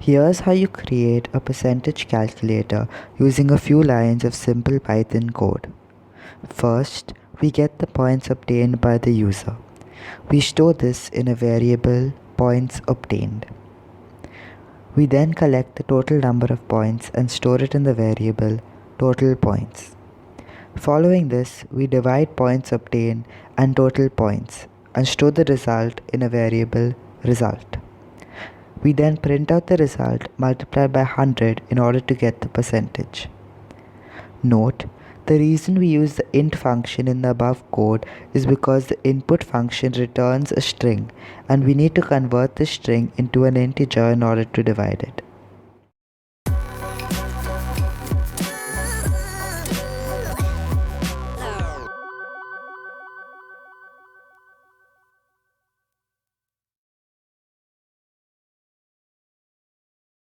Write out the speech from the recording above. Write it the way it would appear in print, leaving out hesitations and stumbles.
Here's how you create a percentage calculator using a few lines of simple Python code. First, we get the points obtained by the user. We store this in a variable points obtained. We then collect the total number of points and store it in the variable total points. Following this, we divide points obtained and total points and store the result in a variable result. We then print out the result multiplied by 100 in order to get the percentage. Note, the reason we use the int function in the above code is because the input function returns a string and we need to convert the string into an integer in order to divide it.